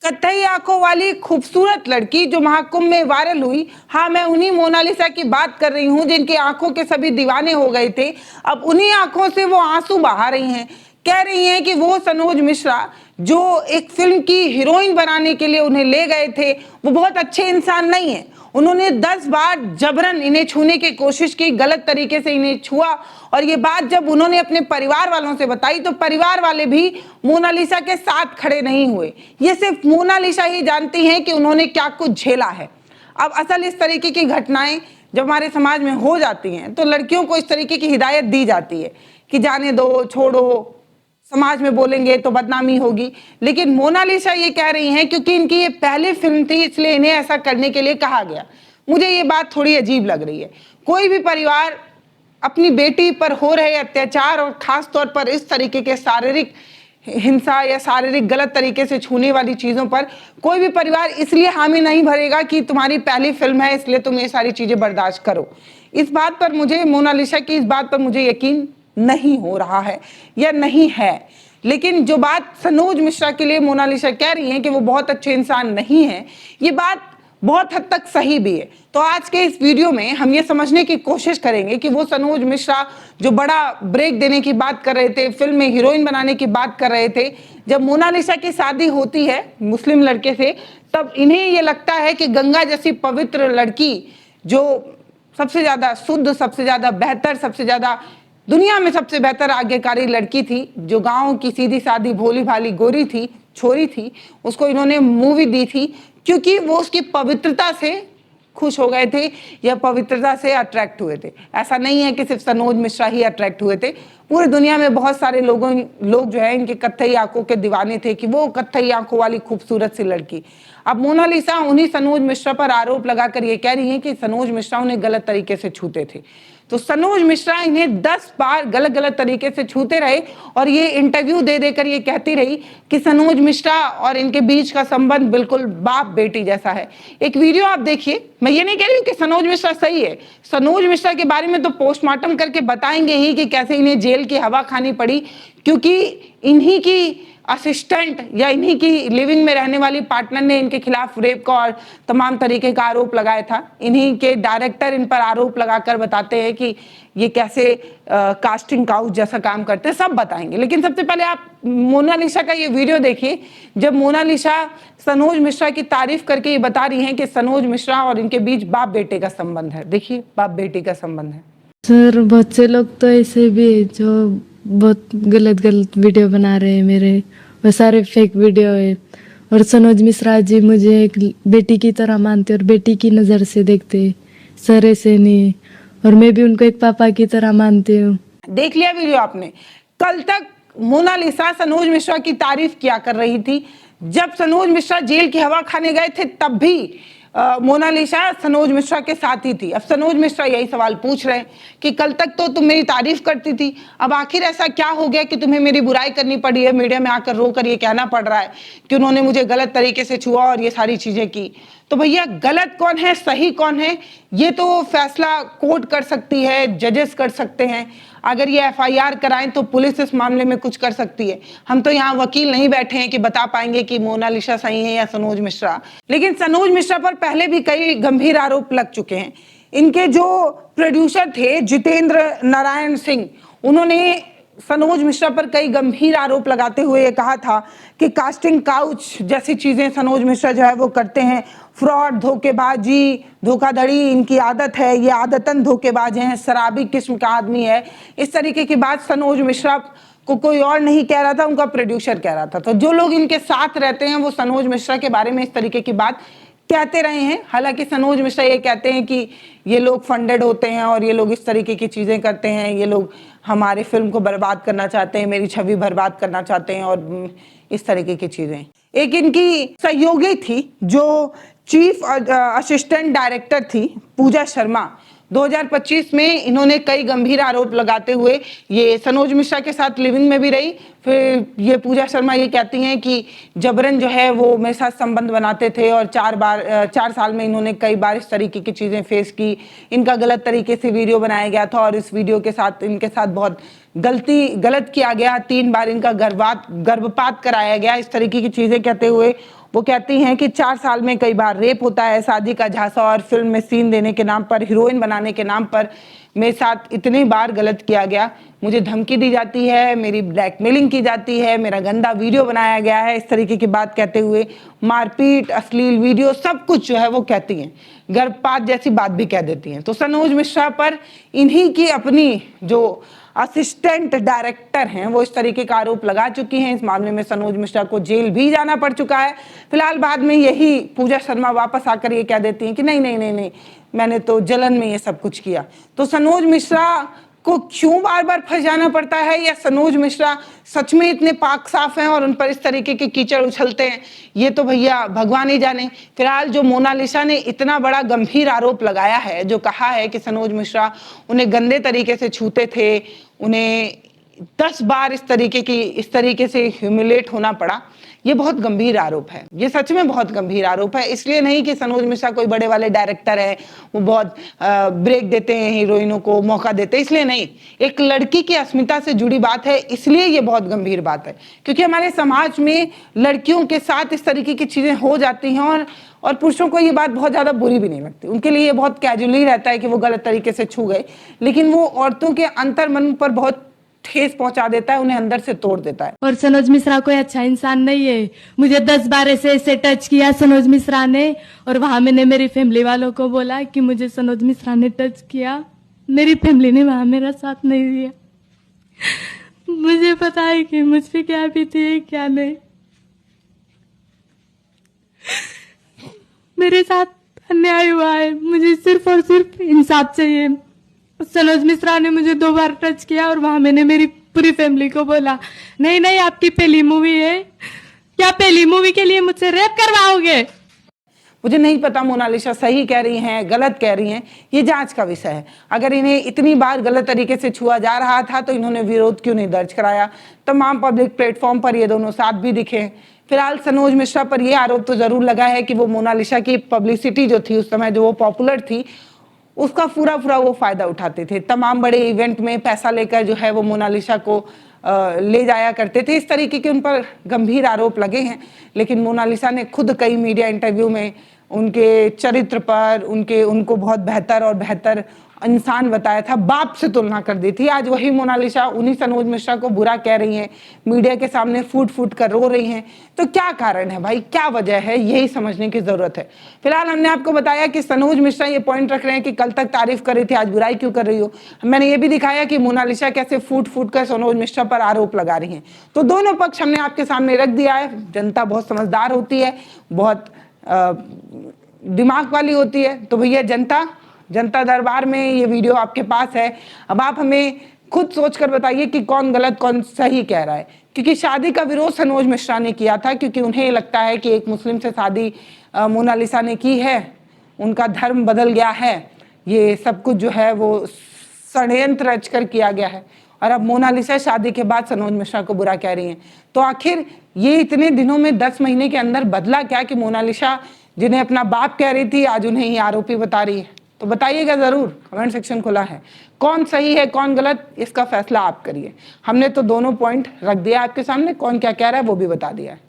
कत्थई आंखों वाली खूबसूरत लड़की जो महाकुंभ में वायरल हुई। हाँ, मैं उन्हीं मोनालिसा की बात कर रही हूँ जिनकी आंखों के सभी दीवाने हो गए थे। अब उन्हीं आंखों से वो आंसू बहा रही हैं। कह रही हैं कि वो सनोज मिश्रा जो एक फिल्म की हीरोइन बनाने के लिए उन्हें ले गए थे, वो बहुत अच्छे इंसान नहीं है। उन्होंने 10 बार जबरन इन्हें छूने की कोशिश की, गलत तरीके से इन्हें छुआ। और ये बात जब उन्होंने अपने परिवार वालों से बताई तो परिवार वाले भी मोनालिसा के साथ खड़े नहीं हुए। ये सिर्फ मोनालिसा ही जानती हैं कि उन्होंने क्या कुछ झेला है। अब असल इस तरीके की घटनाएं जब हमारे समाज में हो जाती हैं तो लड़कियों को इस तरीके की हिदायत दी जाती है कि जाने दो, छोड़ो, समाज में बोलेंगे तो बदनामी होगी। लेकिन मोनालिसा ये कह रही हैं क्योंकि इनकी ये पहली फिल्म थी इसलिए इन्हें ऐसा करने के लिए कहा गया। मुझे ये बात थोड़ी अजीब लग रही है। कोई भी परिवार अपनी बेटी पर हो रहे अत्याचार और खास तौर पर इस तरीके के शारीरिक हिंसा या शारीरिक गलत तरीके से छूने वाली चीजों पर कोई भी परिवार इसलिए हामी नहीं भरेगा कि तुम्हारी पहली फिल्म है इसलिए तुम ये सारी चीजें बर्दाश्त करो। इस बात पर मुझे मोनालिसा की इस बात पर मुझे यकीन नहीं हो रहा है या नहीं है। लेकिन जो बात सनोज मिश्रा के लिए मोनालिसा कह रही हैं कि वो बहुत अच्छे इंसान नहीं है, ये बात बहुत हद तक सही भी है। तो आज के इस वीडियो में हम ये समझने की कोशिश करेंगे कि वो सनोज मिश्रा जो बड़ा ब्रेक देने की बात कर रहे थे, फिल्म में हीरोइन बनाने की बात कर रहे थे, जब मोनालिसा की शादी होती है मुस्लिम लड़के से तब इन्हें ये लगता है कि गंगा जैसी पवित्र लड़की जो सबसे ज्यादा शुद्ध, सबसे ज्यादा बेहतर, सबसे ज्यादा दुनिया में सबसे बेहतर आज्ञाकारी लड़की थी, जो गांव की सीधी सादी भोली भाली गोरी थी, छोरी थी, उसको इन्होंने मूवी दी थी क्योंकि वो उसकी पवित्रता से खुश हो गए थे या पवित्रता से अट्रैक्ट हुए थे। ऐसा नहीं है कि सिर्फ सनोज मिश्रा ही अट्रैक्ट हुए थे, पूरी दुनिया में बहुत सारे लोग जो है इनके कत्थई आंखों के दीवाने थे कि वो कत्थई आंखों वाली खूबसूरत सी लड़की। अब मोनालिसा उन्हीं सनोज मिश्रा पर आरोप लगाकर ये कह रही है कि सनोज मिश्रा उन्हें गलत तरीके से छूते थे। तो सनोज मिश्रा इन्हें 10 बार गलत गलत तरीके से छूते रहे और ये इंटरव्यू दे देकर ये कहती रही कि सनोज मिश्रा और इनके बीच का संबंध बिल्कुल बाप बेटी जैसा है। एक वीडियो आप देखिए। मैं ये नहीं कह रही हूँ कि सनोज मिश्रा सही है, सनोज मिश्रा के बारे में तो पोस्टमार्टम करके बताएंगे ही कि कैसे इन्हें जेल की हवा खानी पड़ी, क्योंकि इन्हीं की असिस्टेंट या इन्हीं की लिविंग में रहने वाली पार्टनर ने इनके खिलाफ रेप का और तमाम तरीके का आरोप लगाया था। इन्हीं के डायरेक्टर इन पर आरोप लगाकर बताते हैं कि ये कैसे कास्टिंग काउच जैसा काम करते हैं, सब बताएंगे। लेकिन सबसे पहले आप मोनालिसा का ये वीडियो देखिए जब मोनालिसा सनोज मिश्रा की तारीफ करके ये बता रही हैं कि सनोज मिश्रा और इनके बीच बाप बेटे का संबंध है। देखिए, बाप बेटे का संबंध है। सर, बहुत से लोग तो ऐसे भी है जो बहुत गलत गलत वीडियो बना रहे हैं मेरे, वो सारे फेक वीडियो है। और सनोज मिश्रा जी मुझे एक बेटी की तरह मानते और बेटी की नज़र से देखते, सर ऐसे नहीं। और मैं भी उनको एक पापा की तरह मानती हूँ। देख लिया वीडियो आपने। कल तक मोनालिसा सनोज मिश्रा की तारीफ किया कर रही थी, जब सनोज मिश्रा जेल की हवा खाने गए थे तब भी मोनालिसा सनोज मिश्रा के साथ ही थी। अब सनोज मिश्रा यही सवाल पूछ रहे हैं कि कल तक तो तुम मेरी तारीफ करती थी, अब आखिर ऐसा क्या हो गया कि तुम्हें मेरी बुराई करनी पड़ी है, मीडिया में आकर रोकर ये कहना पड़ रहा है कि उन्होंने मुझे गलत तरीके से छुआ और ये सारी चीजें की। तो भैया, गलत कौन है, सही कौन है, ये तो फैसला कोर्ट कर सकती है, जजेस कर सकते हैं। अगर ये एफआईआर कराएं तो पुलिस इस मामले में कुछ कर सकती है। हम तो यहाँ वकील नहीं बैठे हैं कि बता पाएंगे कि मोनालिसा सही है या सनोज मिश्रा। लेकिन सनोज मिश्रा पर पहले भी कई गंभीर आरोप लग चुके हैं। इनके जो प्रोड्यूसर थे जितेंद्र नारायण सिंह, उन्होंने सनोज मिश्रा पर कई गंभीर आरोप लगाते हुए ये कहा था कि कास्टिंग काउच जैसी चीजें सनोज मिश्रा जो है वो करते हैं। फ्रॉड, धोखेबाजी, धोखाधड़ी इनकी आदत है, ये आदतन धोखेबाज हैं, शराबी किस्म का आदमी है। इस तरीके की बात सनोज मिश्रा को कोई और नहीं कह रहा था, उनका प्रोड्यूसर कह रहा था। तो जो लोग इनके साथ रहते हैं वो सनोज मिश्रा के बारे में इस तरीके की बात कहते रहे हैं। हालांकि सनोज मिश्रा ये कहते हैं कि ये लोग फंडेड होते हैं और ये लोग इस तरीके की चीजें करते हैं, ये लोग हमारे फिल्म को बर्बाद करना चाहते हैं, मेरी छवि बर्बाद करना चाहते हैं और इस तरीके की चीजें। एक इनकी सहयोगी थी जो चीफ असिस्टेंट डायरेक्टर थी, पूजा शर्मा। 2025 में इन्होंने कई गंभीर आरोप लगाते हुए ये सनोज मिश्रा के साथ लिविंग में भी रही। फिर ये पूजा शर्मा ये कहती हैं कि जबरन जो है वो मेरे साथ संबंध बनाते थे और 4 साल में इन्होंने कई बार इस तरीके की चीज़ें फेस की। इनका गलत तरीके से वीडियो बनाया गया था और इस वीडियो के साथ इनके साथ बहुत गलत किया गया। 3 बार इनका गर्भपात कराया गया। इस तरीके की चीज़ें कहते हुए वो कहती हैं कि 4 साल में कई बार रेप होता है, शादी का झांसा और फिल्म में सीन देने के नाम पर, हीरोइन बनाने के नाम पर मेरे साथ इतनी बार गलत किया गया। मुझे धमकी दी जाती है, मेरी ब्लैकमेलिंग की जाती है, मेरा गंदा वीडियो बनाया गया है, इस तरीके की बात कहते हुए मारपीट, अश्लील वीडियो, सब कुछ जो है वो कहती हैं, गर्भपात जैसी बात भी कह देती हैं। तो सनोज मिश्रा पर इन्हीं की अपनी जो असिस्टेंट डायरेक्टर हैं वो इस तरीके का आरोप लगा चुकी हैं। इस मामले में सनोज मिश्रा को जेल भी जाना पड़ चुका है। फिलहाल बाद में यही पूजा शर्मा वापस आकर ये कह देती हैं कि नहीं नहीं नहीं नहीं, मैंने तो जलन में ये सब कुछ किया। तो सनोज मिश्रा को क्यों बार बार फंस जाना पड़ता है, या सनोज मिश्रा सच में इतने पाक साफ हैं और उन पर इस तरीके के कीचड़ उछलते हैं, ये तो भैया भगवान ही जाने। फिलहाल जो मोनालिसा ने इतना बड़ा गंभीर आरोप लगाया है, जो कहा है कि सनोज मिश्रा उन्हें गंदे तरीके से छूते थे, उन्हें 10 बार इस तरीके से ह्यूमिलेट होना पड़ा, ये बहुत गंभीर आरोप है। ये सच में बहुत गंभीर आरोप है। इसलिए नहीं कि सनोज मिश्रा कोई बड़े वाले डायरेक्टर है, वो बहुत ब्रेक देते हैं हीरोइनों को, मौका देते हैं, इसलिए नहीं। एक लड़की की अस्मिता से जुड़ी बात है, इसलिए ये बहुत गंभीर बात है। क्योंकि हमारे समाज में लड़कियों के साथ इस तरीके की चीजें हो जाती हैं और पुरुषों को ये बात बहुत ज़्यादा बुरी भी नहीं लगती। उनके लिए ये बहुत कैजुअली रहता है कि वो गलत तरीके से छू गए, लेकिन वो औरतों के अंतर्मन पर बहुत ठेस पहुंचा देता है, उन्हें अंदर से तोड़ देता है। और सनोज मिश्रा कोई अच्छा इंसान नहीं है। मुझे 10 बार ऐसे टच किया सनोज मिश्रा ने, और वहां मैंने मेरी फैमिली वालों को बोला कि मुझे सनोज मिश्रा ने टच किया। मेरी फैमिली ने वहां मेरा साथ नहीं दिया। मुझे पता है कि मुझ पे क्या बीती है क्या नहीं। मेरे साथ अन्याय हुआ है, मुझे सिर्फ और सिर्फ इंसाफ चाहिए। सनोज मिश्रा ने मुझे 2 बार टच किया और वहां मैंने मेरी पूरी फैमिली को बोला, नहीं नहीं आपकी पहली मूवी है, क्या पहली मूवी के लिए मुझसे रेप करवाओगे? मुझे नहीं पता मोनालिसा सही कह रही हैं, गलत कह रही हैं, ये जांच का विषय है। अगर इन्हें इतनी बार गलत तरीके से छुआ जा रहा था तो इन्होंने विरोध क्यों नहीं दर्ज कराया? तमाम पब्लिक प्लेटफॉर्म पर ये दोनों साथ भी दिखे। फिलहाल सनोज मिश्रा पर यह आरोप तो जरूर लगा है कि वो मोनालिसा की पब्लिसिटी जो थी उस समय, जो वो पॉपुलर थी, उसका पूरा वो फायदा उठाते थे। तमाम बड़े इवेंट में पैसा लेकर जो है वो मोनालिसा को ले जाया करते थे। इस तरीके के उन पर गंभीर आरोप लगे हैं। लेकिन मोनालिसा ने खुद कई मीडिया इंटरव्यू में उनके चरित्र पर, उनको बहुत बेहतर इंसान बताया था, बाप से तुलना कर दी थी। आज वही मोनालिसा उन्हीं सनोज मिश्रा को बुरा कह रही हैं, मीडिया के सामने फूट कर रो रही हैं। तो क्या कारण है भाई, क्या वजह है, यही समझने की जरूरत है। फिलहाल हमने आपको बताया कि सनोज मिश्रा ये पॉइंट रख रहे हैं कि कल तक तारीफ कर रही थी, आज बुराई क्यों कर रही हो। मैंने ये भी दिखाया कि मोनालिसा कैसे फूट कर सनोज मिश्रा पर आरोप लगा रही हैं। तो दोनों पक्ष हमने आपके सामने रख दिया है। जनता बहुत समझदार होती है, बहुत दिमाग वाली होती है। तो भैया जनता दरबार में ये वीडियो आपके पास है। अब आप हमें खुद सोचकर बताइए कि कौन गलत कौन सही कह रहा है। क्योंकि शादी का विरोध सनोज मिश्रा ने किया था, क्योंकि उन्हें लगता है कि एक मुस्लिम से शादी मोनालिसा ने की है, उनका धर्म बदल गया है, ये सब कुछ जो है वो षड्यंत्र रचकर किया गया है। और अब मोनालिसा शादी के बाद सनोज मिश्रा को बुरा कह रही हैं। तो आखिर ये इतने दिनों में 10 महीने के अंदर बदला क्या कि मोनालिसा जिन्हें अपना बाप कह रही थी आज उन्हें ही आरोपी बता रही है? तो बताइएगा जरूर, कमेंट सेक्शन खुला है। कौन सही है कौन गलत, इसका फैसला आप करिए। हमने तो दोनों पॉइंट रख दिया आपके सामने, कौन क्या कह रहा है वो भी बता दिया है।